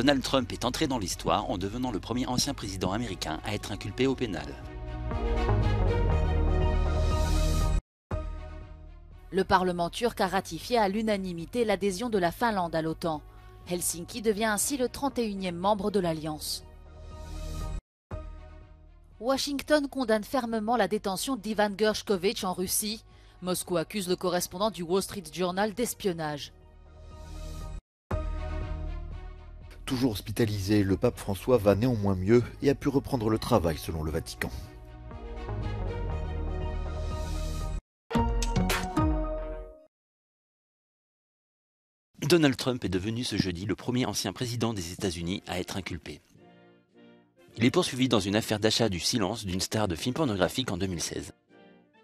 Donald Trump est entré dans l'histoire en devenant le premier ancien président américain à être inculpé au pénal. Le Parlement turc a ratifié à l'unanimité l'adhésion de la Finlande à l'OTAN. Helsinki devient ainsi le 31e membre de l'Alliance. Washington condamne fermement la détention d'Ivan Gershkovich en Russie. Moscou accuse le correspondant du Wall Street Journal d'espionnage. Toujours hospitalisé, le pape François va néanmoins mieux et a pu reprendre le travail selon le Vatican. Donald Trump est devenu ce jeudi le premier ancien président des États-Unis à être inculpé. Il est poursuivi dans une affaire d'achat du silence d'une star de film pornographique en 2016.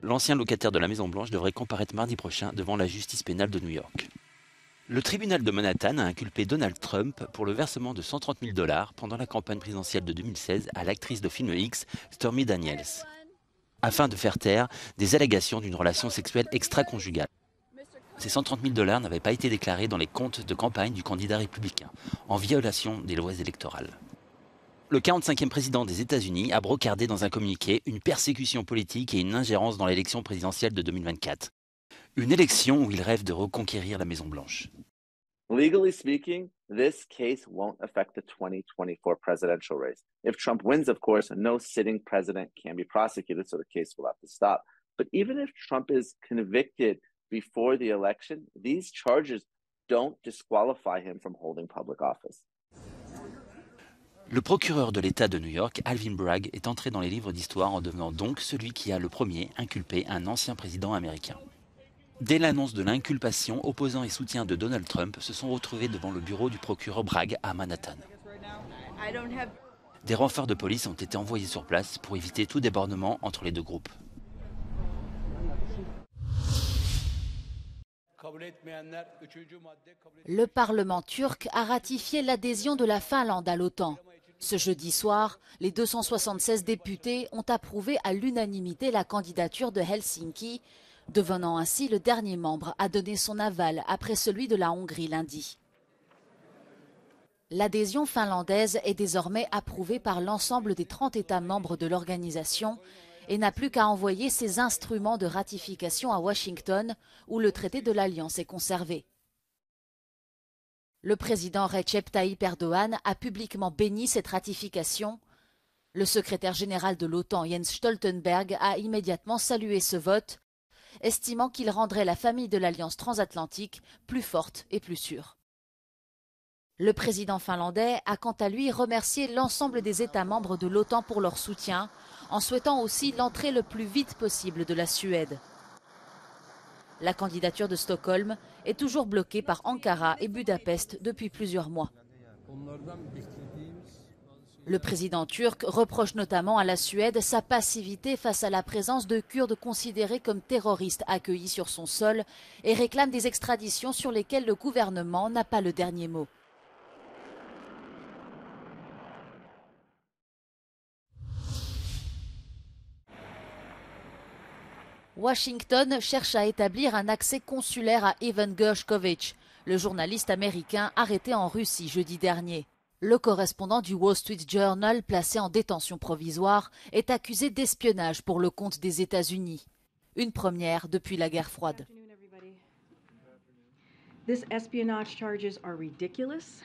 L'ancien locataire de la Maison-Blanche devrait comparaître mardi prochain devant la justice pénale de New York. Le tribunal de Manhattan a inculpé Donald Trump pour le versement de 130 000 $ pendant la campagne présidentielle de 2016 à l'actrice de film X, Stormy Daniels, afin de faire taire des allégations d'une relation sexuelle extra-conjugale. Ces 130 000 $ n'avaient pas été déclarés dans les comptes de campagne du candidat républicain, en violation des lois électorales. Le 45e président des États-Unis a brocardé dans un communiqué une persécution politique et une ingérence dans l'élection présidentielle de 2024. Une élection où il rêve de reconquérir la Maison-Blanche. Legally speaking, this case won't affect the 2024 presidential race. If Trump wins, of course, no sitting president can be prosecuted, so the case will have to stop. But even if Trump is convicted before the election, these charges don't disqualify him from holding public office. Le procureur de l'État de New York, Alvin Bragg, est entré dans les livres d'histoire en devenant donc celui qui a le premier inculpé un ancien président américain. Dès l'annonce de l'inculpation, opposants et soutiens de Donald Trump se sont retrouvés devant le bureau du procureur Bragg à Manhattan. Des renforts de police ont été envoyés sur place pour éviter tout débordement entre les deux groupes. Le Parlement turc a ratifié l'adhésion de la Finlande à l'OTAN. Ce jeudi soir, les 276 députés ont approuvé à l'unanimité la candidature de Helsinki, devenant ainsi le dernier membre à donner son aval après celui de la Hongrie lundi. L'adhésion finlandaise est désormais approuvée par l'ensemble des 30 États membres de l'organisation et n'a plus qu'à envoyer ses instruments de ratification à Washington, où le traité de l'Alliance est conservé. Le président Recep Tayyip Erdogan a publiquement béni cette ratification. Le secrétaire général de l'OTAN, Jens Stoltenberg, a immédiatement salué ce vote, estimant qu'il rendrait la famille de l'Alliance transatlantique plus forte et plus sûre. Le président finlandais a quant à lui remercié l'ensemble des États membres de l'OTAN pour leur soutien, en souhaitant aussi l'entrée le plus vite possible de la Suède. La candidature de Stockholm est toujours bloquée par Ankara et Budapest depuis plusieurs mois. Le président turc reproche notamment à la Suède sa passivité face à la présence de Kurdes considérés comme terroristes accueillis sur son sol et réclame des extraditions sur lesquelles le gouvernement n'a pas le dernier mot. Washington cherche à établir un accès consulaire à Ivan Gershkovich, le journaliste américain arrêté en Russie jeudi dernier. Le correspondant du Wall Street Journal, placé en détention provisoire, est accusé d'espionnage pour le compte des États-Unis. Une première depuis la guerre froide. These espionage charges are ridiculous.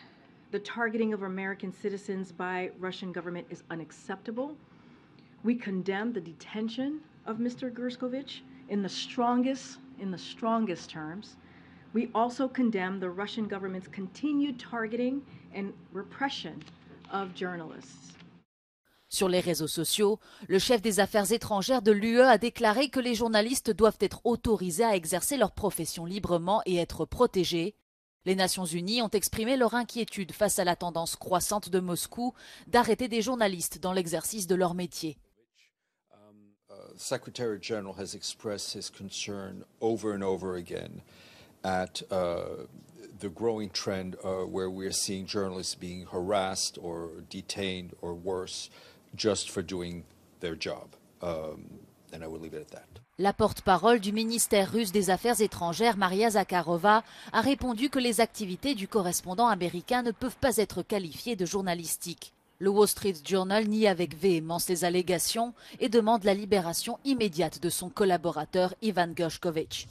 The targeting of American citizens by Russian government is unacceptable. We condemn the detention of Mr. Gershkovich in the strongest terms. We also condemn the Russian government's continued targeting and repression of journalists. Sur les réseaux sociaux, le chef des affaires étrangères de l'UE a déclaré que les journalistes doivent être autorisés à exercer leur profession librement et être protégés. Les Nations Unies ont exprimé leur inquiétude face à la tendance croissante de Moscou d'arrêter des journalistes dans l'exercice de leur métier. The Secretary General has expressed his concern over and over again at the growing trend where we are seeing journalists being harassed or detained or worse just for doing their job. And I will leave it at that. La porte-parole du ministère russe des Affaires étrangères, Maria Zakharova, a répondu que les activités du correspondant américain ne peuvent pas être qualifiées de journalistiques. Le Wall Street Journal nie avec véhémence les allégations et demande la libération immédiate de son collaborateur Ivan Gershkovich.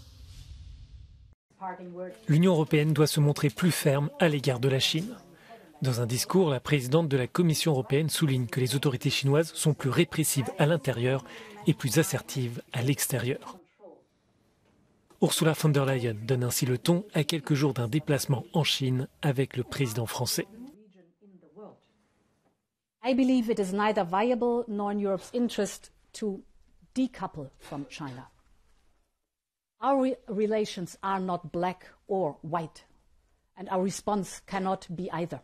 L'Union européenne doit se montrer plus ferme à l'égard de la Chine. Dans un discours, la présidente de la Commission européenne souligne que les autorités chinoises sont plus répressives à l'intérieur et plus assertives à l'extérieur. Ursula von der Leyen donne ainsi le ton à quelques jours d'un déplacement en Chine avec le président français. I believe it is neither viable nor in Europe's interest to decouple from China. Our relations are not black or white, and our response cannot be either.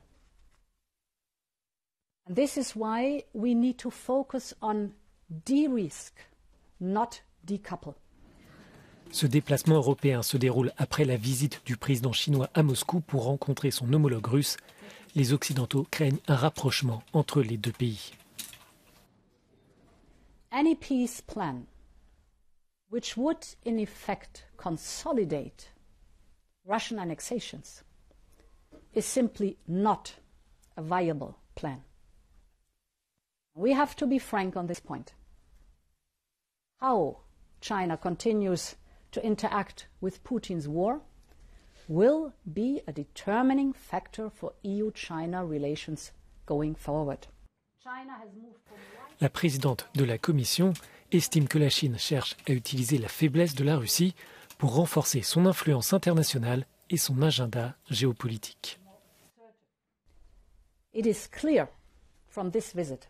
And this is why we need to focus on de-risk, not decouple. Ce déplacement européen se déroule après la visite du président chinois à Moscou pour rencontrer son homologue russe. Les Occidentaux craignent un rapprochement entre les deux pays. Any peace plan which would in effect consolidate Russian annexations is simply not a viable plan. We have to be frank on this point. How China continues to interact with Putin's war will be a determining factor for EU-China relations going forward. La présidente de la Commission estime que la Chine cherche à utiliser la faiblesse de la Russie pour renforcer son influence internationale et son agenda géopolitique. It is clear from this visit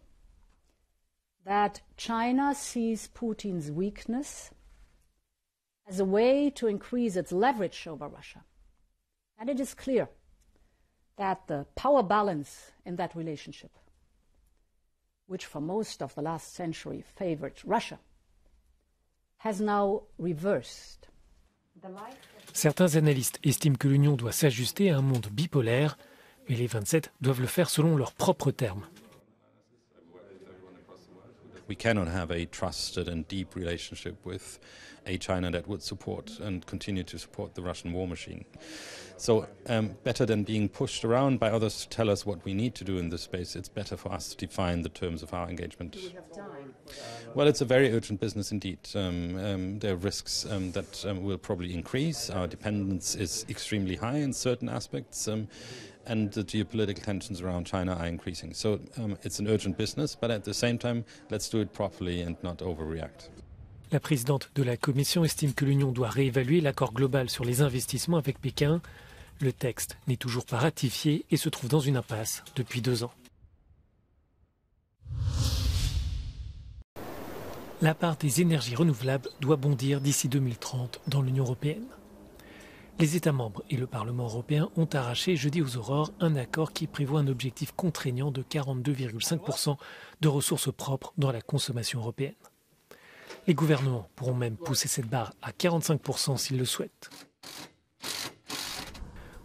that China sees Putin's weakness as a way to increase its leverage over Russia. And it is clear that the power balance in that relationship, which for most of the last century favored Russia, has now reversed. Certains analystes estiment que l'Union doit s'ajuster à un monde bipolaire, mais les 27 doivent le faire selon leurs propres termes. We cannot have a trusted and deep relationship with a China that would support and continue to support the Russian war machine. So better than being pushed around by others to tell us what we need to do in this space, it's better for us to define the terms of our engagement. Do we have time? Well, it's a very urgent business indeed. There are risks that will probably increase. Our dependence is extremely high in certain aspects. And the geopolitical tensions around China are increasing. So it's an urgent business, but at the same time, let's do it properly and not overreact. La présidente de la Commission estime que l'Union doit réévaluer l'accord global sur les investissements avec Pékin. Le texte n'est toujours pas ratifié et se trouve dans une impasse depuis 2 ans. La part des énergies renouvelables doit bondir d'ici 2030 dans l'Union européenne. Les États membres et le Parlement européen ont arraché jeudi aux aurores un accord qui prévoit un objectif contraignant de 42,5% de ressources propres dans la consommation européenne. Les gouvernements pourront même pousser cette barre à 45% s'ils le souhaitent.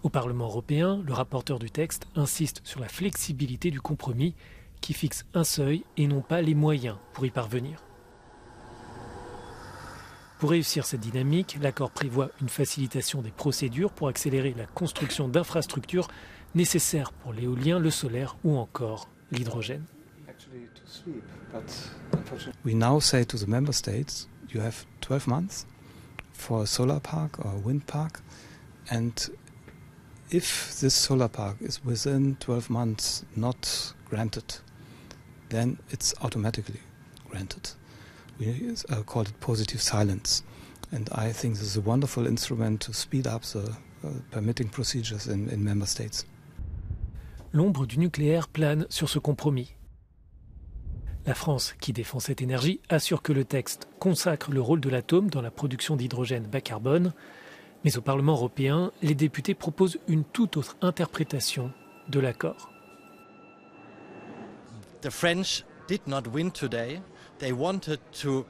Au Parlement européen, le rapporteur du texte insiste sur la flexibilité du compromis qui fixe un seuil et non pas les moyens pour y parvenir. Pour réussir cette dynamique, l'accord prévoit une facilitation des procédures pour accélérer la construction d'infrastructures nécessaires pour l'éolien, le solaire ou encore l'hydrogène. We now say to the member states, you have 12 months for a solar park or a wind park, and if this solar park is within 12 months not granted, then it's automatically granted. We call it positive silence, and I think this is a wonderful instrument to speed up the permitting procedures in member states. L'ombre du nucléaire plane sur ce compromis. La France, qui défend cette énergie, assure que le texte consacre le rôle de l'atome dans la production d'hydrogène bas carbone. Mais au Parlement européen, les députés proposent une toute autre interprétation de l'accord. The French did not win today. They wanted to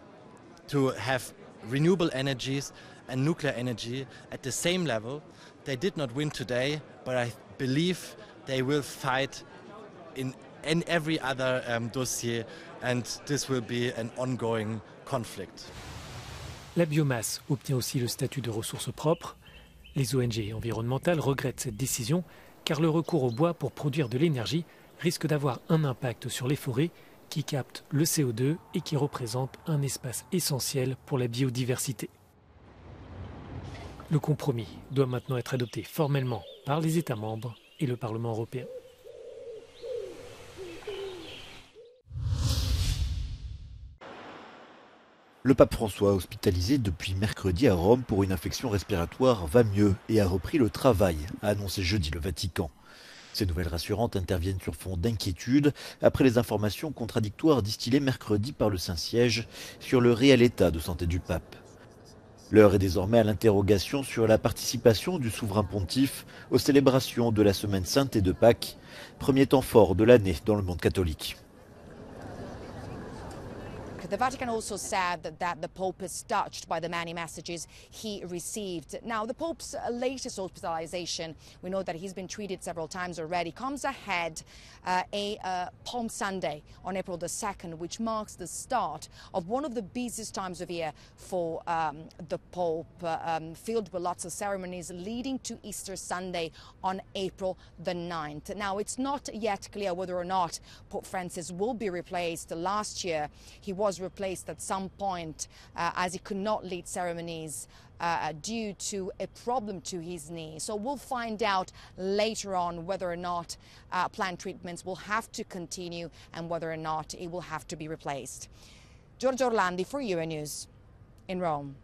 have renewable energies and nuclear energy at the same level. They did not win today, but I believe they will fight in every other dossier, and this will be an ongoing conflict. La biomasse obtient aussi le statut de ressource propre. Les ONG environnementales regrettent cette décision car le recours au bois pour produire de l'énergie risque d'avoir un impact sur les forêts qui captent le CO2 et qui représentent un espace essentiel pour la biodiversité. Le compromis doit maintenant être adopté formellement par les États membres et le Parlement européen. Le pape François, hospitalisé depuis mercredi à Rome pour une infection respiratoire, va mieux et a repris le travail, a annoncé jeudi le Vatican. Ces nouvelles rassurantes interviennent sur fond d'inquiétude après les informations contradictoires distillées mercredi par le Saint-Siège sur le réel état de santé du pape. L'heure est désormais à l'interrogation sur la participation du souverain pontife aux célébrations de la Semaine Sainte et de Pâques, premier temps fort de l'année dans le monde catholique. The Vatican also said that the Pope is touched by the many messages he received. Now, the Pope's latest hospitalization, we know that he's been treated several times already, comes ahead Palm Sunday on April the 2nd, which marks the start of one of the busiest times of year for the Pope, filled with lots of ceremonies leading to Easter Sunday on April the 9th. Now, it's not yet clear whether or not Pope Francis will be replaced. Last year, he was replaced at some point as he could not lead ceremonies due to a problem to his knee. So we'll find out later on whether or not planned treatments will have to continue and whether or not it will have to be replaced. Giorgio Orlandi for UN News in Rome.